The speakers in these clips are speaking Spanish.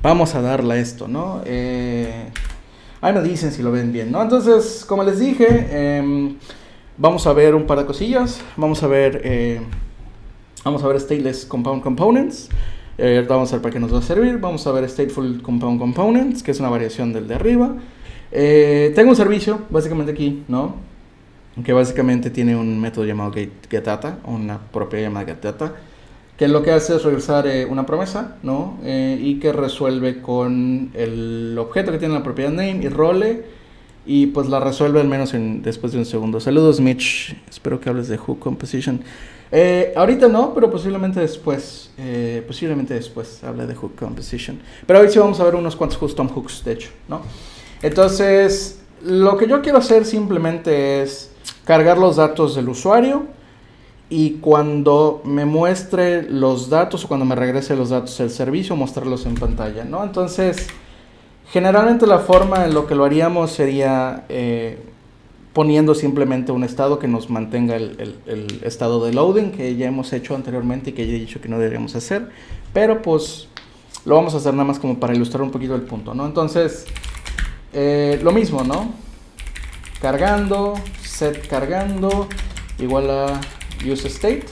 vamos a darle a esto, ¿no? Ahí me dicen si lo ven bien, ¿no? Entonces, como les dije, vamos a ver un par de cosillas. Vamos a ver Stateless Compound Components. Vamos a ver para qué nos va a servir. Vamos a ver Stateful Compound Components, que es una variación del de arriba. Tengo un servicio, básicamente aquí, ¿no? Que básicamente tiene un método llamado getData, una propiedad llamada getData, que lo que hace es regresar una promesa, ¿no? Y que resuelve con el objeto que tiene la propiedad name y role, y pues la resuelve al menos después de un segundo. Saludos, Mitch, espero que hables de hook composition. Ahorita no, pero posiblemente después hable de hook composition. Pero hoy sí vamos a ver unos cuantos custom hooks, de hecho, ¿no? Entonces, lo que yo quiero hacer simplemente es cargar los datos del usuario, y cuando me muestre los datos o cuando me regrese los datos del servicio, mostrarlos en pantalla, ¿no? Entonces, generalmente la forma en lo que lo haríamos sería poniendo simplemente un estado que nos mantenga el estado de loading que ya hemos hecho anteriormente y que ya he dicho que no deberíamos hacer, pero pues lo vamos a hacer nada más como para ilustrar un poquito el punto, ¿no? Entonces, lo mismo, ¿no? Cargando, set cargando, igual a useState,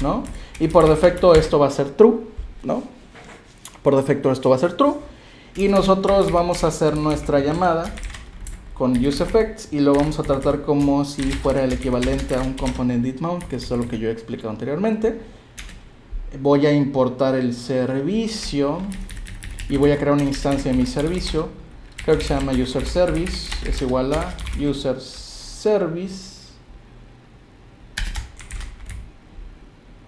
¿no? Y por defecto esto va a ser true, ¿no? Por defecto esto va a ser true. Y nosotros vamos a hacer nuestra llamada con useEffects y lo vamos a tratar como si fuera el equivalente a un component didMount, que es lo que yo he explicado anteriormente. Voy a importar el servicio y voy a crear una instancia de mi servicio. Creo que se llama userService, es igual a userService.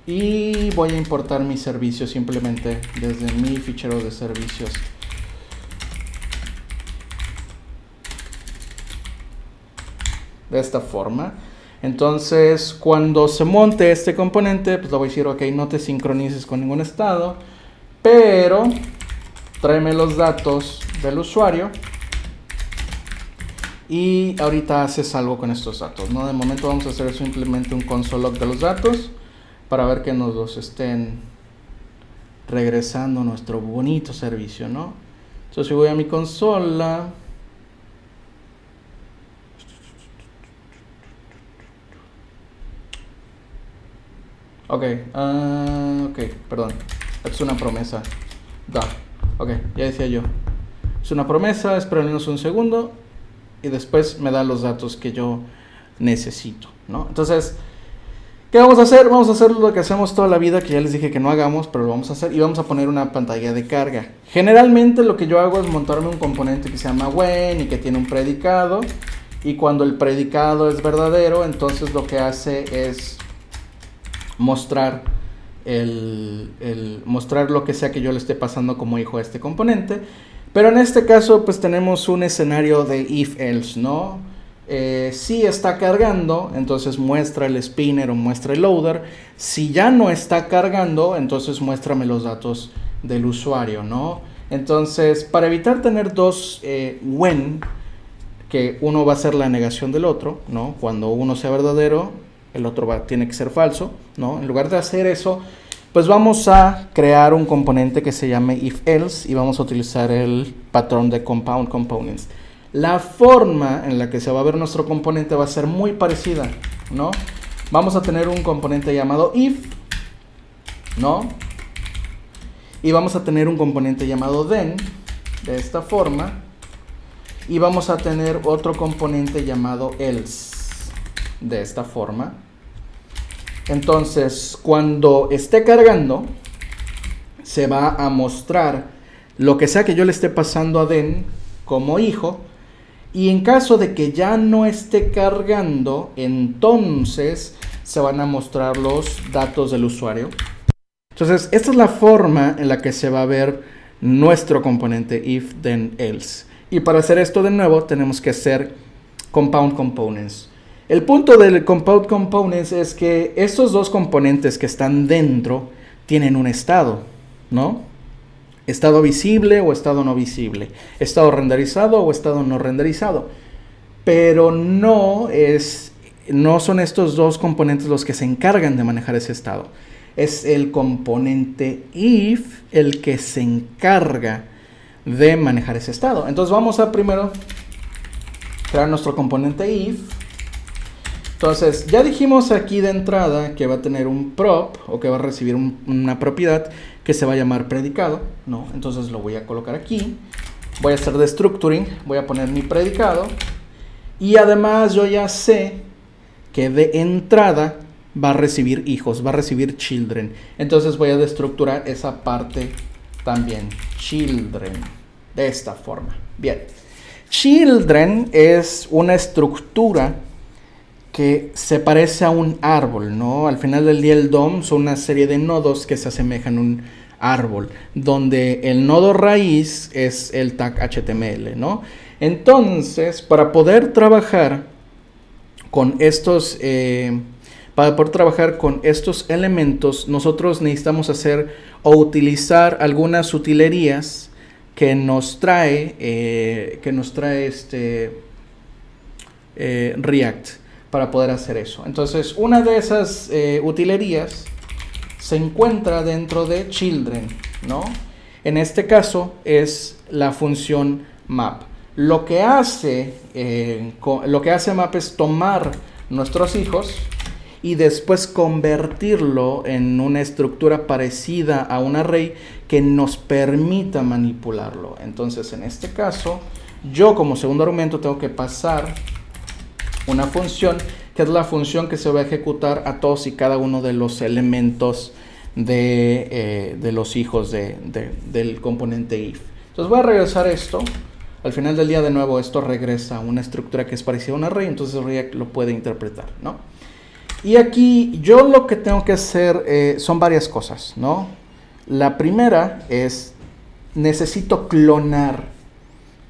Y voy a importar mi servicio simplemente desde mi fichero de servicios. De esta forma. Entonces, cuando se monte este componente, pues le voy a decir, ok, no te sincronices con ningún estado, pero tráeme los datos del usuario y ahorita haces algo con estos datos, ¿no? De momento vamos a hacer simplemente un console log de los datos para ver que nos los estén regresando nuestro bonito servicio, ¿no? Entonces, si voy a mi consola, ok, perdón, es una promesa, ok, ya decía yo, es una promesa, espero al menos un segundo y después me da los datos que yo necesito, ¿no? Entonces, ¿qué vamos a hacer? Vamos a hacer lo que hacemos toda la vida, que ya les dije que no hagamos, pero lo vamos a hacer, y vamos a poner una pantalla de carga. Generalmente lo que yo hago es montarme un componente que se llama when y que tiene un predicado, y cuando el predicado es verdadero, entonces lo que hace es mostrar mostrar lo que sea que yo le esté pasando como hijo a este componente. Pero en este caso pues tenemos un escenario de if else, ¿no? Si está cargando, entonces muestra el spinner o muestra el loader. Si ya no está cargando, entonces muéstrame los datos del usuario, ¿no? Entonces, para evitar tener dos when, que uno va a ser la negación del otro, ¿no? Cuando uno sea verdadero, el otro tiene que ser falso, ¿no? En lugar de hacer eso, pues vamos a crear un componente que se llame if else y vamos a utilizar el patrón de compound components. La forma en la que se va a ver nuestro componente va a ser muy parecida, ¿no? Vamos a tener un componente llamado if, ¿no? Y vamos a tener un componente llamado then, de esta forma. Y vamos a tener otro componente llamado else, de esta forma. Entonces, cuando esté cargando, se va a mostrar lo que sea que yo le esté pasando a then como hijo. Y en caso de que ya no esté cargando, entonces se van a mostrar los datos del usuario. Entonces, esta es la forma en la que se va a ver nuestro componente if, then, else. Y para hacer esto de nuevo, tenemos que hacer compound components. El punto del compound components es que estos dos componentes que están dentro tienen un estado, ¿no? Estado visible o estado no visible, estado renderizado o estado no renderizado, pero no son estos dos componentes los que se encargan de manejar ese estado. Es el componente if el que se encarga de manejar ese estado. Entonces vamos a primero crear nuestro componente if. Entonces ya dijimos aquí de entrada que va a tener un prop o que va a recibir una propiedad que se va a llamar predicado, ¿no? Entonces lo voy a colocar aquí. Voy a hacer destructuring, voy a poner mi predicado y además yo ya sé que de entrada va a recibir hijos, va a recibir children. Entonces voy a destructurar esa parte también, children, de esta forma. Bien, children es una estructura que se parece a un árbol, ¿no? Al final del día el DOM son una serie de nodos que se asemejan a un árbol, donde el nodo raíz es el tag HTML, ¿no? Entonces, para poder trabajar con estos elementos, nosotros necesitamos hacer o utilizar algunas utilerías que nos trae React para poder hacer eso. Entonces, una de esas utilerías se encuentra dentro de children, ¿no? En este caso es la función map. Lo que hace map es tomar nuestros hijos y después convertirlo en una estructura parecida a un array que nos permita manipularlo. Entonces, en este caso, yo como segundo argumento tengo que pasar una función que es la función que se va a ejecutar a todos y cada uno de los elementos de los hijos del componente if. Entonces voy a regresar esto. Al final del día, de nuevo, esto regresa a una estructura que es parecida a un array, entonces React lo puede interpretar, ¿no? Y aquí yo lo que tengo que hacer son varias cosas, ¿no? La primera es, necesito clonar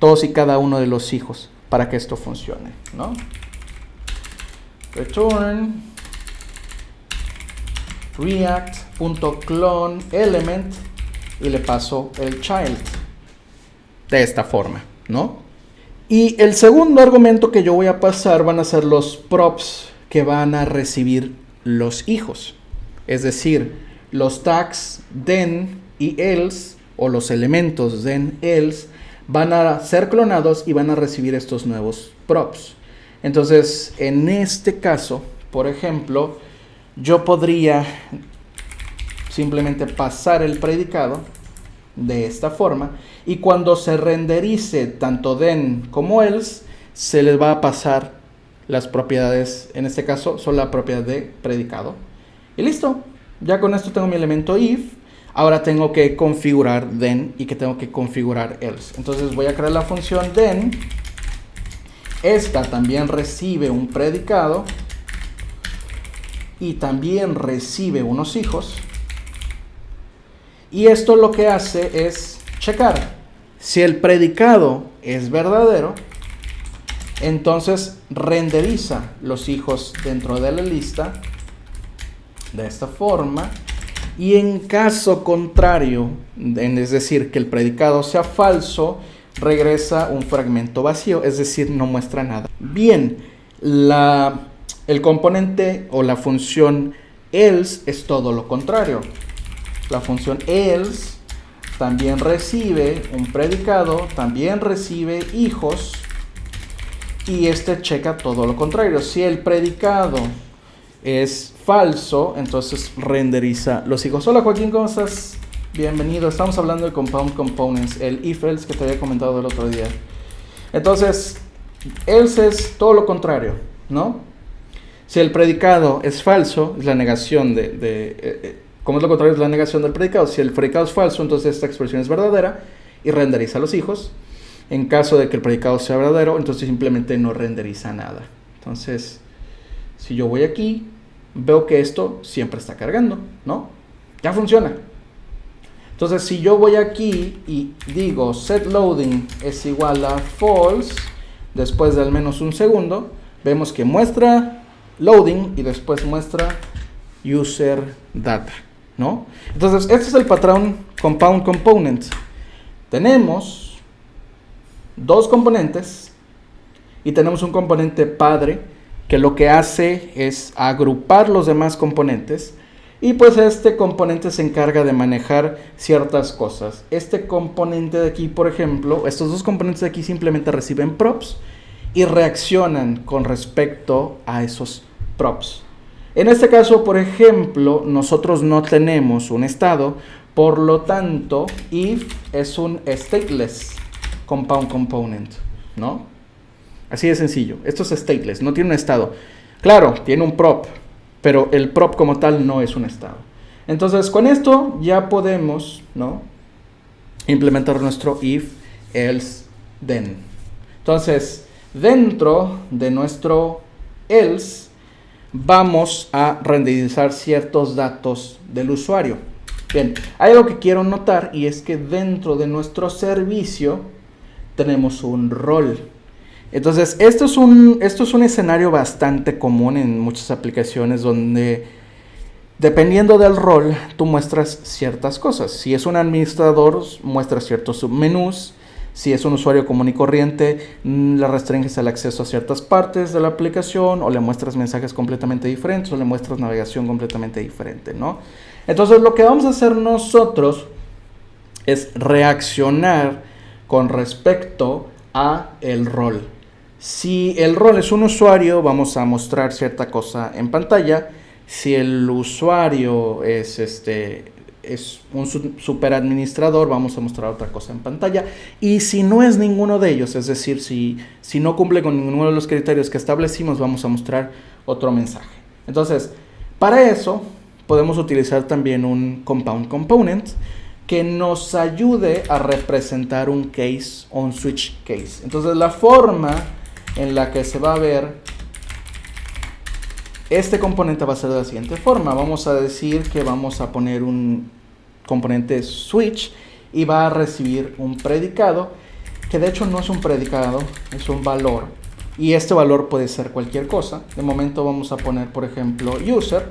todos y cada uno de los hijos para que esto funcione, ¿no? Return react.clone element y le paso el child de esta forma, ¿no? Y el segundo argumento que yo voy a pasar van a ser los props que van a recibir los hijos, es decir, los tags then y else o los elementos then else van a ser clonados y van a recibir estos nuevos props. Entonces, en este caso, por ejemplo, yo podría simplemente pasar el predicado de esta forma y cuando se renderice tanto then como else, se les va a pasar las propiedades, en este caso son la propiedad de predicado. Y listo, ya con esto tengo mi elemento if. Ahora tengo que configurar then y que tengo que configurar else. Entonces voy a crear la función then. Esta también recibe un predicado y también recibe unos hijos. Y esto lo que hace es checar. Si el predicado es verdadero, entonces renderiza los hijos dentro de la lista de esta forma. Y en caso contrario, es decir, que el predicado sea falso, regresa un fragmento vacío, es decir, no muestra nada. Bien, el componente o la función else es todo lo contrario. La función else también recibe un predicado, también recibe hijos y este checa todo lo contrario. Si el predicado es falso, entonces renderiza los hijos. Hola Joaquín, ¿cómo estás? Bienvenido, estamos hablando de Compound Components, el if-else que te había comentado el otro día. Entonces, else es todo lo contrario, ¿no? Si el predicado es falso, es la negación como es lo contrario, es la negación del predicado. Si el predicado es falso, entonces esta expresión es verdadera y renderiza los hijos. En caso de que el predicado sea verdadero, entonces simplemente no renderiza nada. Entonces, si yo voy aquí, veo que esto siempre está cargando, ¿no? Ya funciona. Entonces, si yo voy aquí y digo setLoading es igual a false, después de al menos un segundo, vemos que muestra loading y después muestra user data, ¿no? Entonces, este es el patrón Compound Component. Tenemos dos componentes y tenemos un componente padre que lo que hace es agrupar los demás componentes Y pues este componente se encarga de manejar ciertas cosas. Este componente de aquí, por ejemplo, estos dos componentes de aquí simplemente reciben props y reaccionan con respecto a esos props. En este caso, por ejemplo, nosotros no tenemos un estado, por lo tanto, if es un stateless compound component, ¿no? Así de sencillo. Esto es stateless, no tiene un estado. Claro, tiene un prop, pero el prop como tal no es un estado. Entonces, con esto ya podemos, ¿no?, implementar nuestro if, else, then. Entonces, dentro de nuestro else, vamos a renderizar ciertos datos del usuario. Bien, hay algo que quiero notar y es que dentro de nuestro servicio tenemos un rol. Entonces, esto es un escenario bastante común en muchas aplicaciones donde, dependiendo del rol, tú muestras ciertas cosas. Si es un administrador, muestras ciertos submenús. Si es un usuario común y corriente, le restringes el acceso a ciertas partes de la aplicación, o le muestras mensajes completamente diferentes, o le muestras navegación completamente diferente, ¿no? Entonces, lo que vamos a hacer nosotros es reaccionar con respecto a el rol. Si el rol es un usuario, vamos a mostrar cierta cosa en pantalla. Si el usuario es un superadministrador, vamos a mostrar otra cosa en pantalla. Y si no es ninguno de ellos, es decir, si no cumple con ninguno de los criterios que establecimos, vamos a mostrar otro mensaje. Entonces, para eso podemos utilizar también un compound component que nos ayude a representar un case o un switch case. Entonces, la forma en la que se va a ver este componente va a ser de la siguiente forma. Vamos a decir que vamos a poner un componente switch y va a recibir un predicado, que de hecho no es un predicado, es un valor. Y este valor puede ser cualquier cosa. De momento vamos a poner, por ejemplo, user.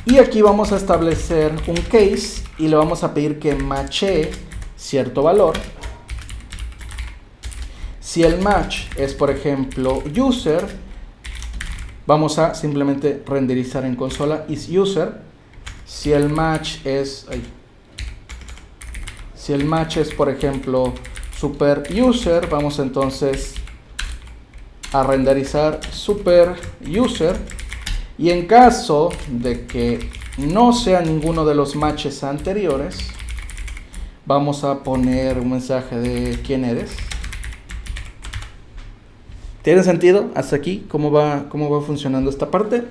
Y aquí vamos a establecer un case y le vamos a pedir que matche cierto valor. Si el match es, por ejemplo, user, vamos a simplemente renderizar en consola isUser. Si el match es, por ejemplo, superUser, vamos entonces a renderizar superUser. Y en caso de que no sea ninguno de los matches anteriores, vamos a poner un mensaje de quién eres. ¿Tiene sentido hasta aquí? ¿Cómo va funcionando esta parte?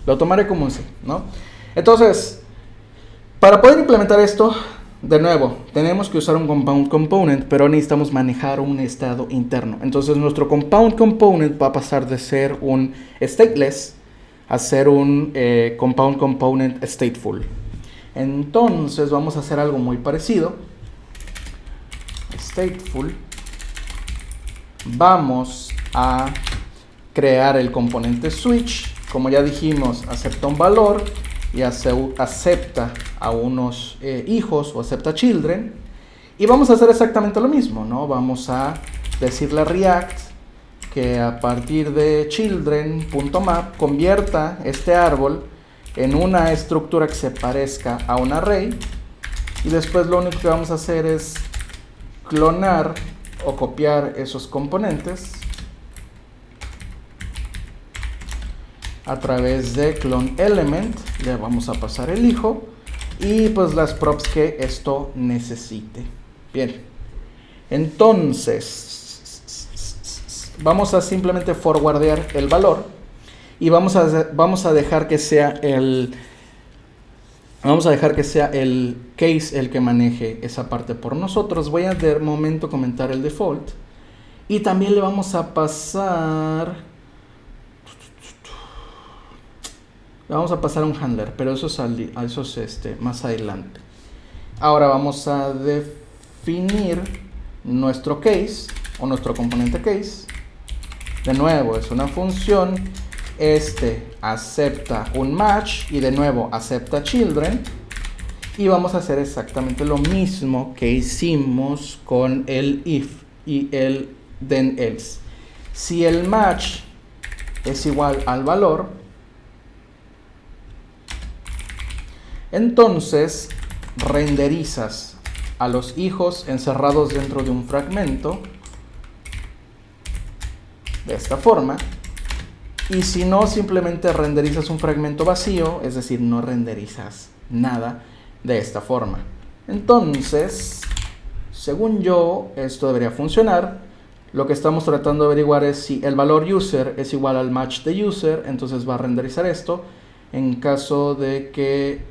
Lo tomaré como un sí, ¿no? Entonces, para poder implementar esto, de nuevo, tenemos que usar un compound component, pero necesitamos manejar un estado interno. Entonces, nuestro compound component va a pasar de ser un stateless a ser un compound component stateful. Entonces, vamos a hacer algo muy parecido. Stateful. Vamos a crear el componente switch. Como ya dijimos, acepta un valor y acepta a unos hijos o acepta children. Y vamos a hacer exactamente lo mismo, ¿no? Vamos a decirle a React que a partir de children.map convierta este árbol en una estructura que se parezca a un array. Y después lo único que vamos a hacer es clonar o copiar esos componentes a través de clone element. Le vamos a pasar el hijo y pues las props que esto necesite. Bien, entonces vamos a simplemente forwardear el valor y vamos a dejar que sea el case el que maneje esa parte por nosotros. Voy a de momento comentar el default y también le vamos a pasar un handler, pero eso es más adelante. Ahora vamos a definir nuestro case o nuestro componente case. De nuevo, es una función. Acepta un match y de nuevo acepta children. Y vamos a hacer exactamente lo mismo que hicimos con el if y el then else. Si el match es igual al valor, Entonces renderizas a los hijos encerrados dentro de un fragmento de esta forma. Y si no, simplemente renderizas un fragmento vacío, es decir, no renderizas nada de esta forma. Entonces, según yo, esto debería funcionar. Lo que estamos tratando de averiguar es si el valor user es igual al match de user, entonces va a renderizar esto. En caso de que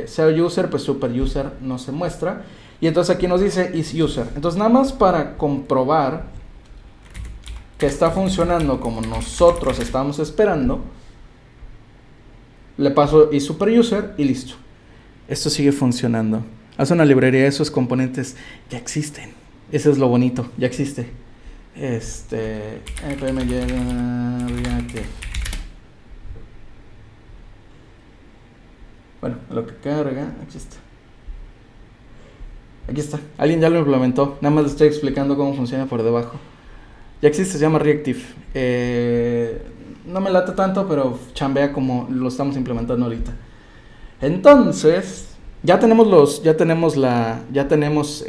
sea user, pues super user no se muestra. Y entonces aquí nos dice is user. Entonces nada más para comprobar que está funcionando como nosotros estábamos esperando, le paso is super user y listo. Esto sigue funcionando. Hace una librería, esos componentes ya existen. Eso es lo bonito, ya existe. npm reactive. Bueno, lo que carga, aquí está. Alguien ya lo implementó. Nada más le estoy explicando cómo funciona por debajo. Ya existe, se llama Reactive. No me late tanto, pero chambea como lo estamos implementando ahorita. Entonces, ya tenemos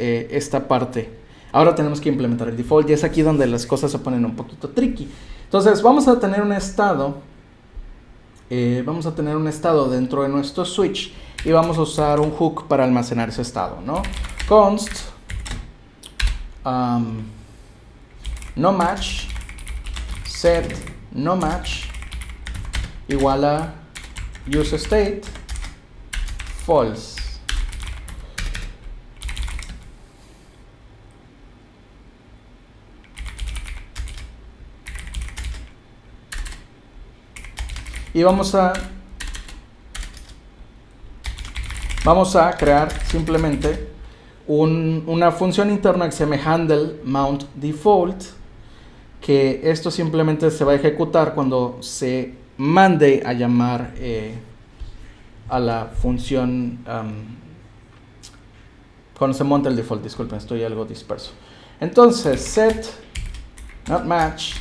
esta parte. Ahora tenemos que implementar el default y es aquí donde las cosas se ponen un poquito tricky. Entonces, vamos a tener un estado. Dentro de nuestro switch y vamos a usar un hook para almacenar ese estado, ¿no? Const no match set no match igual a use state false. Y vamos a crear simplemente una función interna que se llama handle mount default, que esto simplemente se va a ejecutar cuando se mande a llamar a la función, cuando se monte el default. Disculpen, estoy algo disperso. Entonces set not match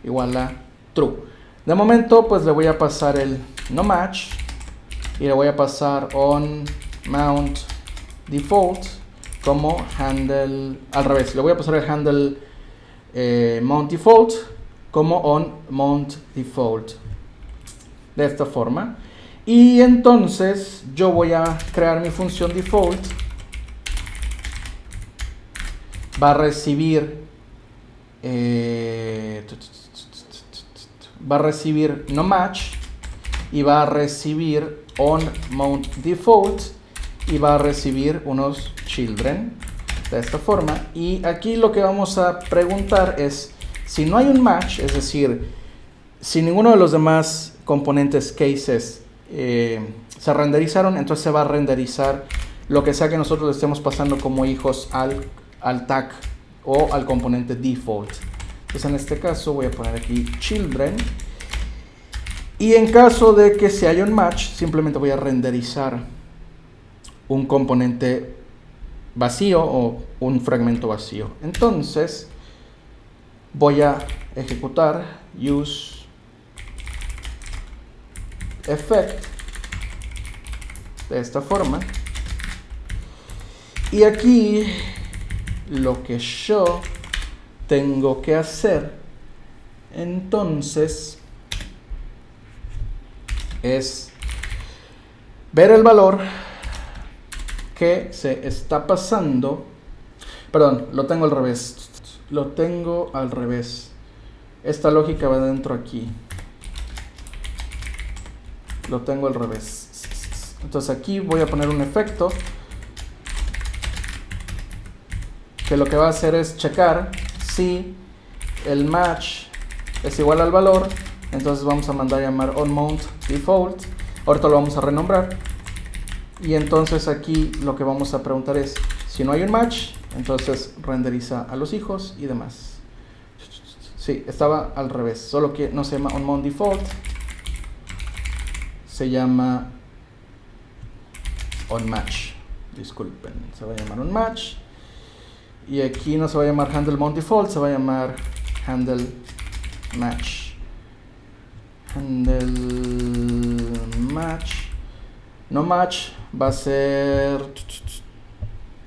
igual a true. De momento, pues le voy a pasar el no match y le voy a pasar on mount default como handle, al revés, le voy a pasar el handle mount default como on mount default, de esta forma. Y entonces yo voy a crear mi función default, va a recibir no match y va a recibir on mount default y va a recibir unos children de esta forma. Y aquí lo que vamos a preguntar es si no hay un match, es decir, si ninguno de los demás componentes cases se renderizaron, entonces se va a renderizar lo que sea que nosotros le estemos pasando como hijos al tag o al componente default. Entonces en este caso voy a poner aquí children. Y en caso de que se haya un match, simplemente voy a renderizar un componente vacío o un fragmento vacío. Entonces voy a ejecutar use effect de esta forma. Y aquí lo que yo tengo que hacer entonces es ver el valor que se está pasando. Perdón, lo tengo al revés. Esta lógica va dentro aquí. Lo tengo al revés. Entonces aquí voy a poner un efecto que lo que va a hacer es checar si el match es igual al valor. Entonces vamos a mandar a llamar onMount default. Ahorita lo vamos a renombrar. Y entonces aquí lo que vamos a preguntar es si no hay un match, entonces renderiza a los hijos y demás. Sí, estaba al revés, solo que no se llama onMount default, se llama onMatch. Disculpen, se va a llamar onMatch. Y aquí no se va a llamar handle mount default, se va a llamar handle match. Handle match no match va a ser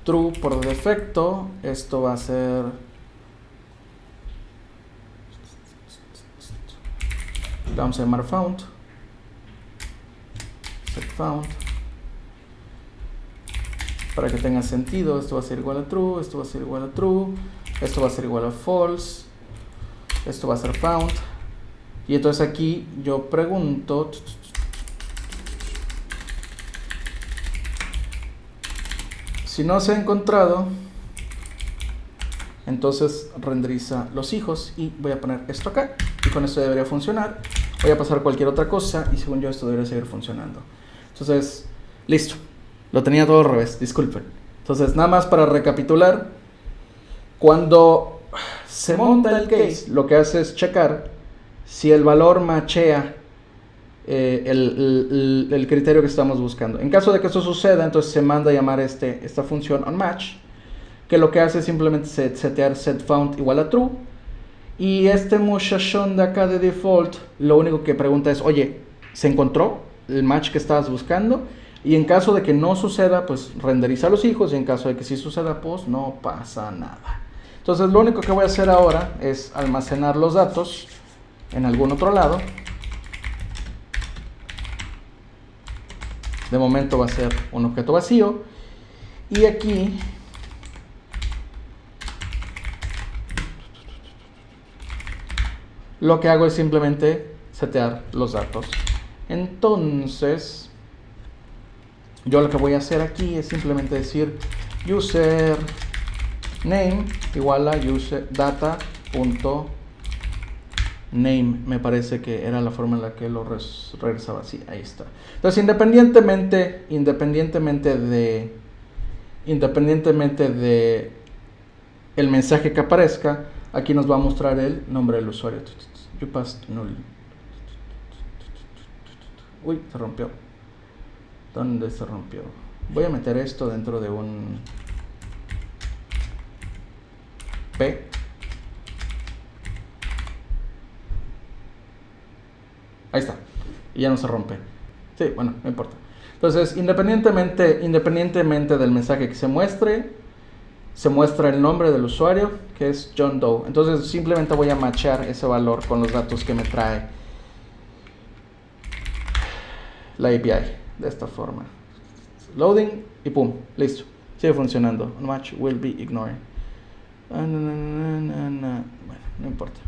true por defecto. Esto va a ser le vamos a llamar found, set found, para que tenga sentido. Esto va a ser igual a true, esto va a ser igual a true, esto va a ser igual a false, esto va a ser found. Y entonces aquí yo pregunto si no se ha encontrado, entonces renderiza los hijos, y voy a poner esto acá, y con esto debería funcionar. Voy a pasar cualquier otra cosa y según yo esto debería seguir funcionando. Entonces, listo, lo tenía todo al revés, disculpen. Entonces, nada más para recapitular, cuando se monta el case, lo que hace es checar si el valor machea el criterio que estamos buscando. En caso de que eso suceda, entonces se manda a llamar esta función onMatch, que lo que hace es simplemente setear setFound igual a true. Y este muchachón de acá de default lo único que pregunta es, oye, ¿se encontró el match que estabas buscando? Y en caso de que no suceda, pues renderiza los hijos, y en caso de que sí suceda, pues no pasa nada. Entonces lo único que voy a hacer ahora es almacenar los datos en algún otro lado. De momento va a ser un objeto vacío. Y aquí lo que hago es simplemente setear los datos. Entonces, yo lo que voy a hacer aquí es simplemente decir user name igual a user data.name. Me parece que era la forma en la que lo regresaba. Sí, ahí está. Entonces, independientemente de el mensaje que aparezca, aquí nos va a mostrar el nombre del usuario. You passed null. Uy, se rompió. ¿Dónde se rompió? Voy a meter esto dentro de un P. Ahí está. Y ya no se rompe. Sí, bueno, no importa. Entonces, independientemente del mensaje que se muestra el nombre del usuario, que es John Doe. Entonces simplemente voy a matchar ese valor con los datos que me trae la API. De esta forma. Loading y pum, listo. Sigue funcionando. Match will be ignored. Bueno, no importa.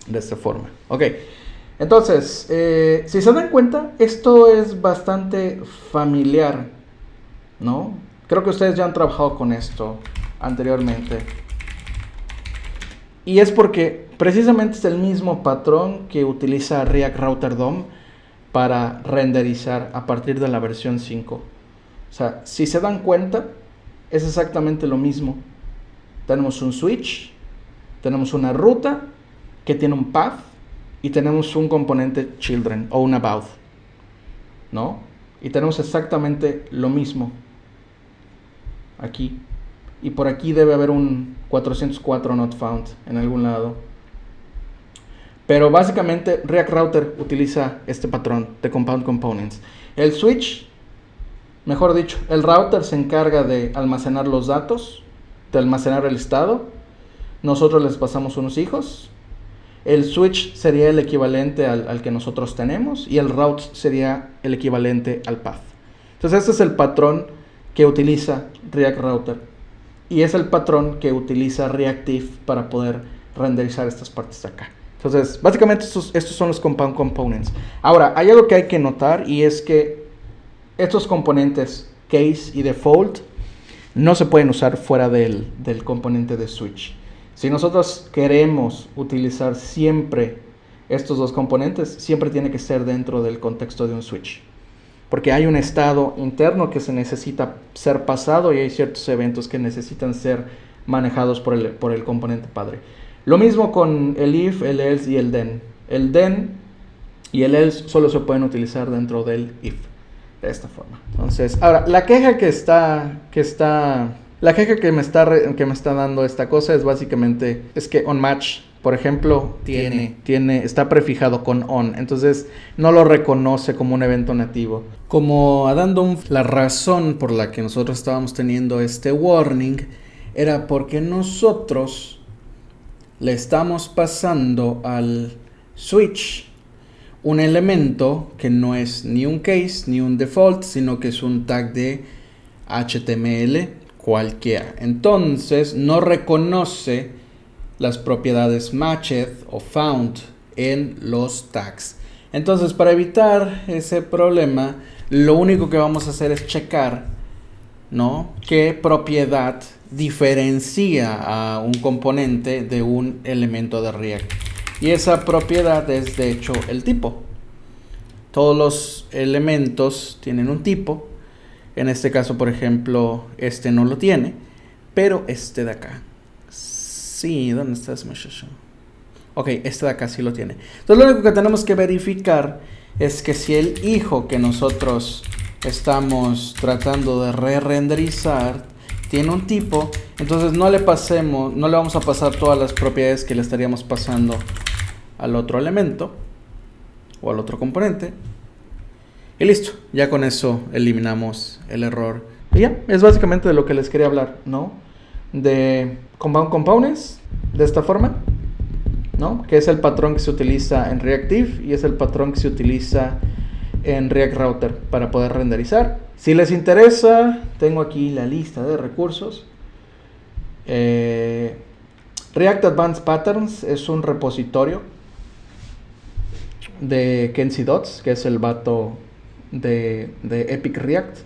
De esta forma. Ok. Entonces, si se dan cuenta, esto es bastante familiar, ¿no? Creo que ustedes ya han trabajado con esto anteriormente. Y es porque precisamente es el mismo patrón que utiliza React Router DOM para renderizar a partir de la versión 5. O sea, si se dan cuenta, es exactamente lo mismo. Tenemos un switch, tenemos una ruta que tiene un path y tenemos un componente children o un about, ¿no? Y tenemos exactamente lo mismo aquí. Y por aquí debe haber un 404 not found en algún lado. Pero básicamente React Router utiliza este patrón de compound components. El switch, mejor dicho, el router se encarga de almacenar los datos, de almacenar el estado. Nosotros les pasamos unos hijos. El switch sería el equivalente al que nosotros tenemos, y el route sería el equivalente al path. Entonces este es el patrón que utiliza React Router, y es el patrón que utiliza Reactive para poder renderizar estas partes de acá. Entonces básicamente estos son los compound components. Ahora, hay algo que hay que notar, y es que estos componentes case y default no se pueden usar fuera del componente de switch. Si nosotros queremos utilizar siempre estos dos componentes, siempre tiene que ser dentro del contexto de un switch. Porque hay un estado interno que se necesita ser pasado, y hay ciertos eventos que necesitan ser manejados por el componente padre. Lo mismo con el if, el else y el then. El then y el else solo se pueden utilizar dentro del if. De esta forma. Entonces, ahora, la queja que me está dando esta cosa es básicamente, es que onMatch por ejemplo, está prefijado con on, entonces no lo reconoce como un evento nativo. Como dando la razón por la que nosotros estábamos teniendo este warning era porque nosotros le estamos pasando al switch un elemento que no es ni un case ni un default, sino que es un tag de HTML cualquiera. Entonces no reconoce las propiedades matched o found en los tags. Entonces, para evitar ese problema, lo único que vamos a hacer es checar, ¿no?, qué propiedad diferencia a un componente de un elemento de React. Y esa propiedad es de hecho el tipo. Todos los elementos tienen un tipo. En este caso, por ejemplo, este no lo tiene, pero este de acá sí. ¿Dónde está ese muchacho? Ok, este de acá sí lo tiene. Entonces lo único que tenemos que verificar es que si el hijo que nosotros estamos tratando de re-renderizar tiene un tipo, entonces no le vamos a pasar todas las propiedades que le estaríamos pasando al otro elemento o al otro componente. Y listo, ya con eso eliminamos el error. Y ya, es básicamente de lo que les quería hablar, ¿no? De Compound Components, de esta forma, ¿no? Que es el patrón que se utiliza en Reactive y es el patrón que se utiliza en React Router para poder renderizar. Si les interesa, tengo aquí la lista de recursos. React Advanced Patterns es un repositorio de Kenzie Dodds, que es el vato de Epic React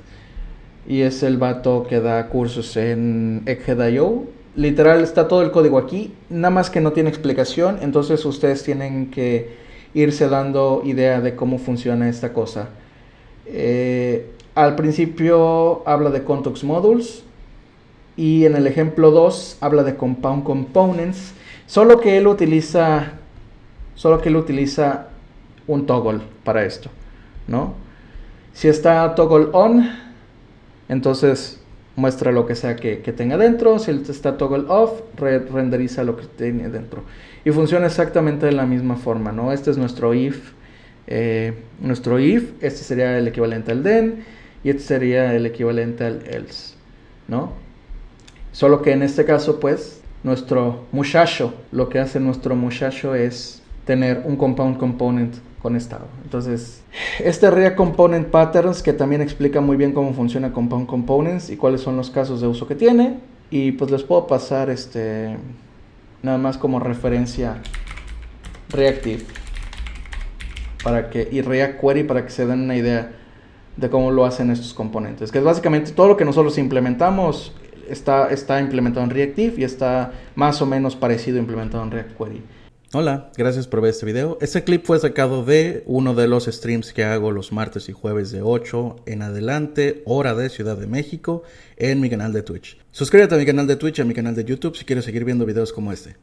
y es el vato que da cursos en Egghead.io. Literal está todo el código aquí, nada más que no tiene explicación, entonces ustedes tienen que irse dando idea de cómo funciona esta cosa. Al principio habla de Context Modules y en el ejemplo 2 habla de Compound Components, solo que él utiliza un toggle para esto, ¿no? Si está toggle on, entonces muestra lo que sea que tenga dentro. Si está toggle off, renderiza lo que tiene dentro. Y funciona exactamente de la misma forma, ¿no? Este es nuestro if. Este sería el equivalente al then. Y este sería el equivalente al else, ¿no? Solo que en este caso, pues, nuestro muchacho, lo que hace nuestro muchacho es tener un compound component conectado. Entonces, este React Component Patterns, que también explica muy bien cómo funciona Compound Components y cuáles son los casos de uso que tiene. Y pues les puedo pasar nada más como referencia Reactive y React Query para que se den una idea de cómo lo hacen estos componentes. Que es básicamente todo lo que nosotros implementamos está implementado en Reactive y está más o menos parecido implementado en React Query. Hola, gracias por ver este video. Este clip fue sacado de uno de los streams que hago los martes y jueves de 8 en adelante, hora de Ciudad de México, en mi canal de Twitch. Suscríbete a mi canal de Twitch y a mi canal de YouTube si quieres seguir viendo videos como este.